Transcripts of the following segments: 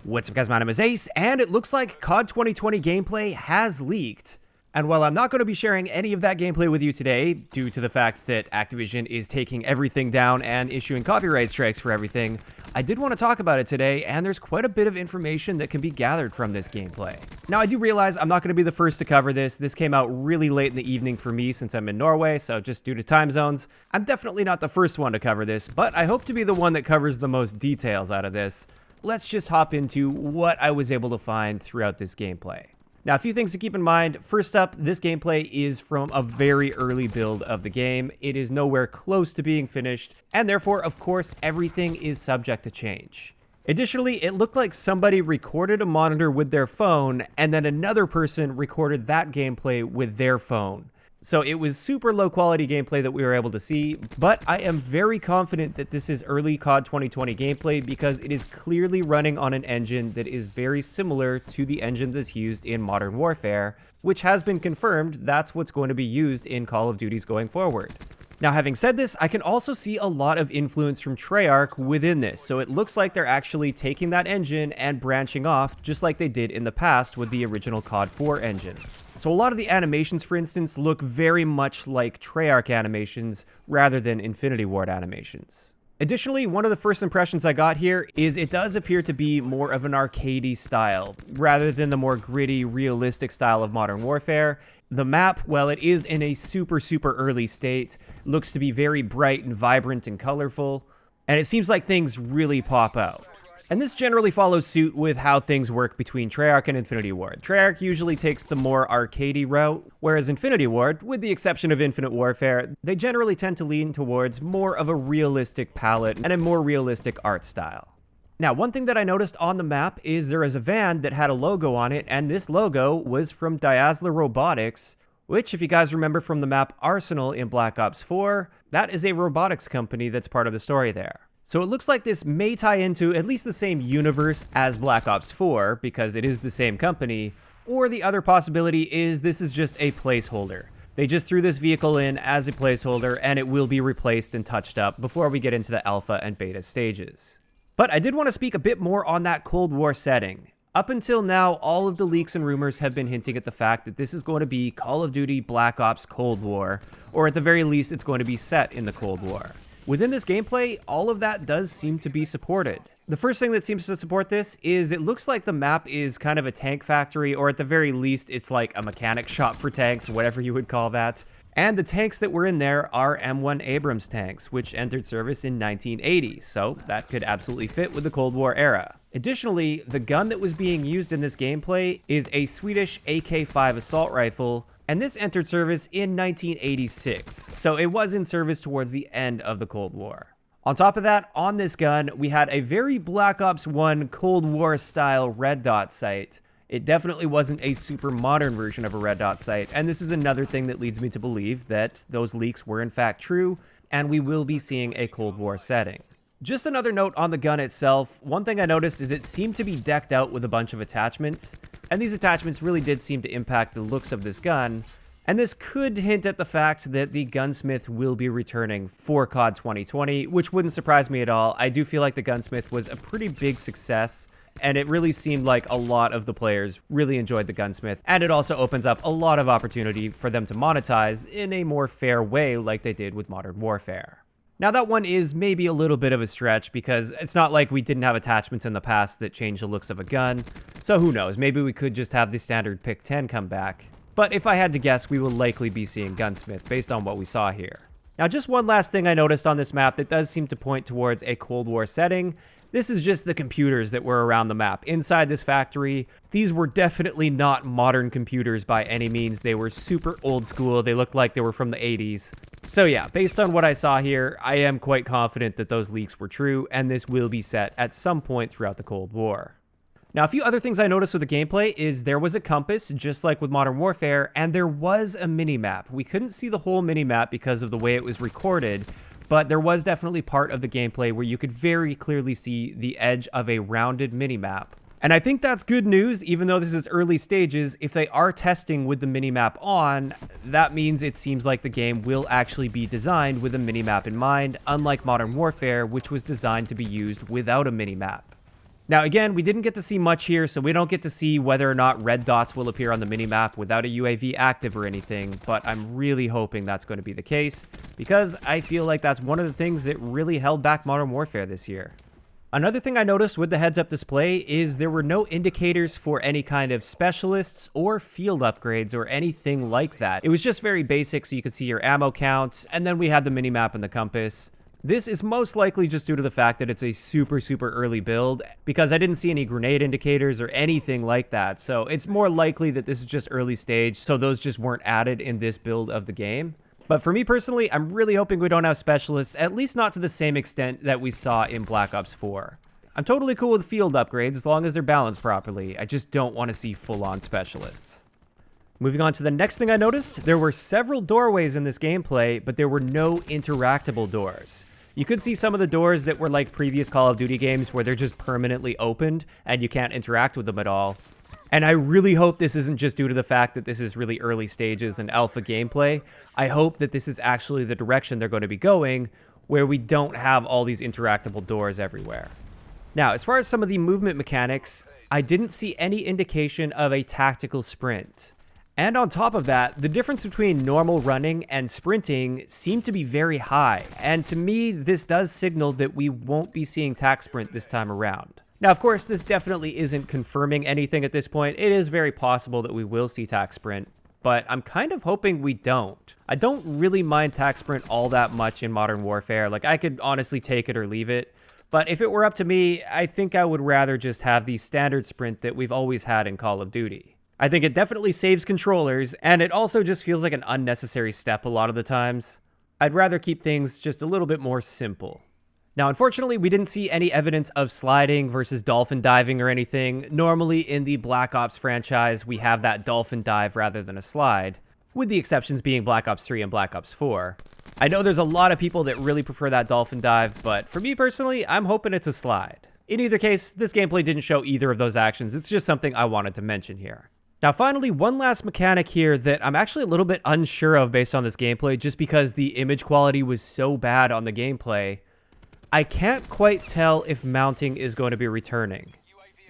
What's up guys, my name is Ace, and it looks like CoD 2020 gameplay has leaked. And while I'm not going to be sharing any of that gameplay with you today, due to the fact that Activision is taking everything down and issuing copyright strikes for everything, I did want to talk about it today, and there's quite a bit of information that can be gathered from this gameplay. Now, I do realize I'm not going to be the first to cover this. This came out really late in the evening for me since I'm in Norway, so just due to time zones, I'm definitely not the first one to cover this, but I hope to be the one that covers the most details out of this. Let's just hop into what I was able to find throughout this gameplay. Now, a few things to keep in mind. First up, this gameplay is from a very early build of the game. It is nowhere close to being finished, and therefore, of course, everything is subject to change. Additionally, it looked like somebody recorded a monitor with their phone, and then another person recorded that gameplay with their phone. So it was super low quality gameplay that we were able to see, but I am very confident that this is early CoD 2020 gameplay because it is clearly running on an engine that is very similar to the engine that's used in Modern Warfare, which has been confirmed that's what's going to be used in Call of Duties going forward. Now, having said this, I can also see a lot of influence from Treyarch within this, so it looks like they're actually taking that engine and branching off just like they did in the past with the original CoD 4 engine. So a lot of the animations, for instance, look very much like Treyarch animations rather than Infinity Ward animations. Additionally, one of the first impressions I got here is it does appear to be more of an arcadey style, rather than the more gritty, realistic style of Modern Warfare. The map, while it is in a super early state, looks to be very bright and vibrant and colorful, and it seems like things really pop out. And this generally follows suit with how things work between Treyarch and Infinity Ward. Treyarch usually takes the more arcadey route, whereas Infinity Ward, with the exception of Infinite Warfare, they generally tend to lean towards more of a realistic palette and a more realistic art style. Now, one thing that I noticed on the map is there is a van that had a logo on it, and this logo was from Dazzler Robotics, which, if you guys remember from the map Arsenal in Black Ops 4, that is a robotics company that's part of the story there. So it looks like this may tie into at least the same universe as Black Ops 4, because it is the same company, or the other possibility is this is just a placeholder. They just threw this vehicle in as a placeholder, and it will be replaced and touched up before we get into the alpha and beta stages. But I did want to speak a bit more on that Cold War setting. Up until now, all of the leaks and rumors have been hinting at the fact that this is going to be Call of Duty Black Ops Cold War, or at the very least, it's going to be set in the Cold War. Within this gameplay, all of that does seem to be supported. The first thing that seems to support this is it looks like the map is kind of a tank factory, or at the very least, it's like a mechanic shop for tanks, whatever you would call that. And the tanks that were in there are M1 Abrams tanks, which entered service in 1980, so that could absolutely fit with the Cold War era. Additionally, the gun that was being used in this gameplay is a Swedish AK-5 assault rifle, and this entered service in 1986, so it was in service towards the end of the Cold War. On top of that, on this gun, we had a very Black Ops 1 Cold War style red dot sight. It definitely wasn't a super modern version of a red dot sight, and this is another thing that leads me to believe that those leaks were in fact true, and we will be seeing a Cold War setting. Just another note on the gun itself, one thing I noticed is it seemed to be decked out with a bunch of attachments, and these attachments really did seem to impact the looks of this gun, and this could hint at the fact that the Gunsmith will be returning for CoD 2020, which wouldn't surprise me at all. I do feel like the Gunsmith was a pretty big success, and it really seemed like a lot of the players really enjoyed the Gunsmith, and it also opens up a lot of opportunity for them to monetize in a more fair way like they did with Modern Warfare. Now, that one is maybe a little bit of a stretch because it's not like we didn't have attachments in the past that changed the looks of a gun, so who knows, maybe we could just have the standard Pick 10 come back. But if I had to guess, we will likely be seeing Gunsmith based on what we saw here. Now, just one last thing I noticed on this map that does seem to point towards a Cold War setting. This is just the computers that were around the map. Inside this factory, these were definitely not modern computers by any means. They were super old school. They looked like they were from the 80s. So yeah, based on what I saw here, I am quite confident that those leaks were true, and this will be set at some point throughout the Cold War. Now, a few other things I noticed with the gameplay is there was a compass, just like with Modern Warfare, and there was a minimap. We couldn't see the whole minimap because of the way it was recorded, but there was definitely part of the gameplay where you could very clearly see the edge of a rounded minimap. And I think that's good news, even though this is early stages. If they are testing with the minimap on, that means it seems like the game will actually be designed with a minimap in mind, unlike Modern Warfare, which was designed to be used without a minimap. Now, again, we didn't get to see much here, so we don't get to see whether or not red dots will appear on the minimap without a UAV active or anything, but I'm really hoping that's going to be the case, because I feel like that's one of the things that really held back Modern Warfare this year. Another thing I noticed with the heads-up display is there were no indicators for any kind of specialists or field upgrades or anything like that. It was just very basic, so you could see your ammo count, and then we had the minimap and the compass. This is most likely just due to the fact that it's a super early build, because I didn't see any grenade indicators or anything like that, so it's more likely that this is just early stage, so those just weren't added in this build of the game. But for me personally, I'm really hoping we don't have specialists, at least not to the same extent that we saw in Black Ops 4. I'm totally cool with field upgrades as long as they're balanced properly. I just don't want to see full-on specialists. Moving on to the next thing I noticed, there were several doorways in this gameplay, but there were no interactable doors. You could see some of the doors that were like previous Call of Duty games where they're just permanently opened and you can't interact with them at all. And I really hope this isn't just due to the fact that this is really early stages and alpha gameplay. I hope that this is actually the direction they're going to be going, where we don't have all these interactable doors everywhere. Now, as far as some of the movement mechanics, I didn't see any indication of a tactical sprint. And on top of that, the difference between normal running and sprinting seemed to be very high. And to me, this does signal that we won't be seeing tac sprint this time around. Now, of course, this definitely isn't confirming anything at this point. It is very possible that we will see tac sprint, but I'm kind of hoping we don't. I don't really mind tac sprint all that much in Modern Warfare. Like, I could honestly take it or leave it. But if it were up to me, I think I would rather just have the standard sprint that we've always had in Call of Duty. I think it definitely saves controllers, and it also just feels like an unnecessary step a lot of the times. I'd rather keep things just a little bit more simple. Now, unfortunately, we didn't see any evidence of sliding versus dolphin diving or anything. Normally, in the Black Ops franchise, we have that dolphin dive rather than a slide, with the exceptions being Black Ops 3 and Black Ops 4. I know there's a lot of people that really prefer that dolphin dive, but for me personally, I'm hoping it's a slide. In either case, this gameplay didn't show either of those actions. It's just something I wanted to mention here. Now, finally, one last mechanic here that I'm actually a little bit unsure of based on this gameplay, just because the image quality was so bad on the gameplay. I can't quite tell if mounting is going to be returning.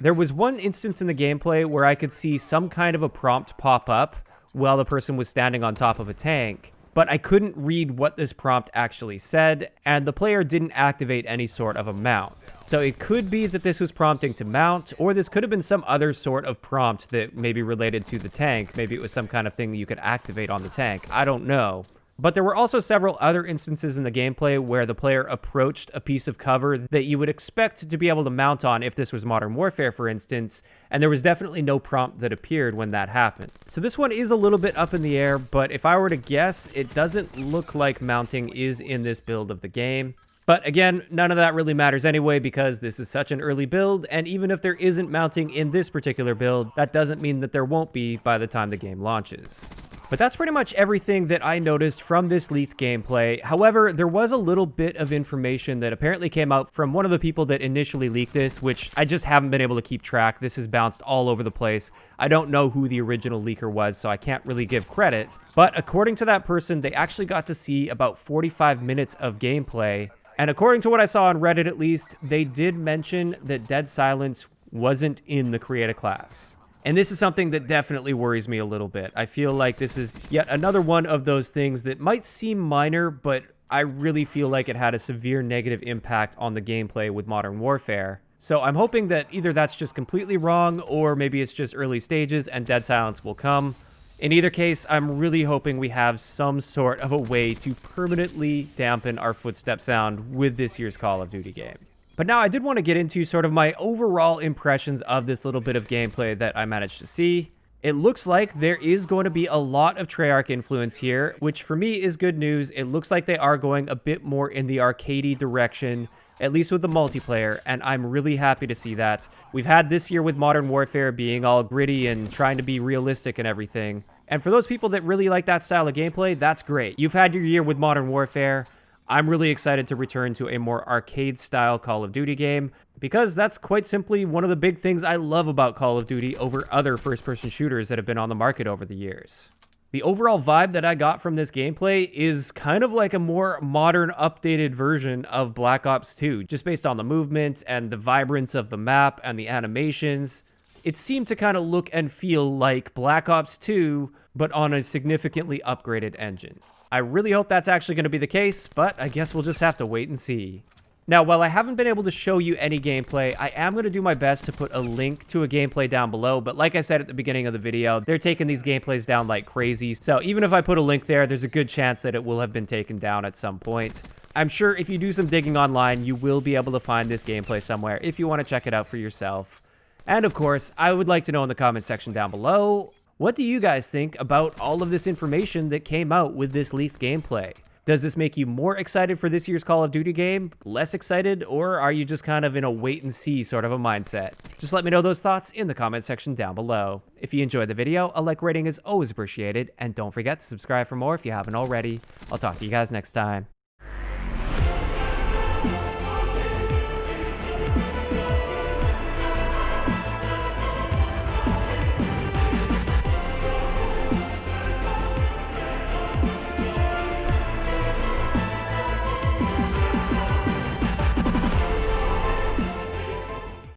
There was one instance in the gameplay where I could see some kind of a prompt pop up while the person was standing on top of a tank, but I couldn't read what this prompt actually said, and the player didn't activate any sort of a mount. So it could be that this was prompting to mount, or this could have been some other sort of prompt that may be related to the tank. Maybe it was some kind of thing that you could activate on the tank. I don't know. But there were also several other instances in the gameplay where the player approached a piece of cover that you would expect to be able to mount on if this was Modern Warfare, for instance, and there was definitely no prompt that appeared when that happened. So this one is a little bit up in the air, but if I were to guess, it doesn't look like mounting is in this build of the game. But again, none of that really matters anyway because this is such an early build, and even if there isn't mounting in this particular build, that doesn't mean that there won't be by the time the game launches. But that's pretty much everything that I noticed from this leaked gameplay. However, there was a little bit of information that apparently came out from one of the people that initially leaked this, which I just haven't been able to keep track. This has bounced all over the place. I don't know who the original leaker was, so I can't really give credit. But according to that person, they actually got to see about 45 minutes of gameplay. And according to what I saw on Reddit at least, they did mention that Dead Silence wasn't in the Create a Class. And this is something that definitely worries me a little bit. I feel like this is yet another one of those things that might seem minor, but I really feel like it had a severe negative impact on the gameplay with Modern Warfare. So I'm hoping that either that's just completely wrong, or maybe it's just early stages and Dead Silence will come. In either case, I'm really hoping we have some sort of a way to permanently dampen our footstep sound with this year's Call of Duty game. But now I did want to get into sort of my overall impressions of this little bit of gameplay that I managed to see. It looks like there is going to be a lot of Treyarch influence here, which for me is good news. It looks like they are going a bit more in the arcadey direction, at least with the multiplayer, and I'm really happy to see that. We've had this year with Modern Warfare being all gritty and trying to be realistic and everything. And for those people that really like that style of gameplay, that's great. You've had your year with Modern Warfare. I'm really excited to return to a more arcade-style Call of Duty game, because that's quite simply one of the big things I love about Call of Duty over other first-person shooters that have been on the market over the years. The overall vibe that I got from this gameplay is kind of like a more modern, updated version of Black Ops 2, just based on the movement and the vibrance of the map and the animations. It seemed to kind of look and feel like Black Ops 2, but on a significantly upgraded engine. I really hope that's actually going to be the case, but I guess we'll just have to wait and see. Now, while I haven't been able to show you any gameplay, I am going to do my best to put a link to a gameplay down below, but like I said at the beginning of the video, they're taking these gameplays down like crazy, so even if I put a link there, there's a good chance that it will have been taken down at some point. I'm sure if you do some digging online, you will be able to find this gameplay somewhere if you want to check it out for yourself. And of course, I would like to know in the comment section down below, what do you guys think about all of this information that came out with this leaked gameplay? Does this make you more excited for this year's Call of Duty game, less excited, or are you just kind of in a wait and see sort of a mindset? Just let me know those thoughts in the comment section down below. If you enjoyed the video, a like rating is always appreciated, and don't forget to subscribe for more if you haven't already. I'll talk to you guys next time.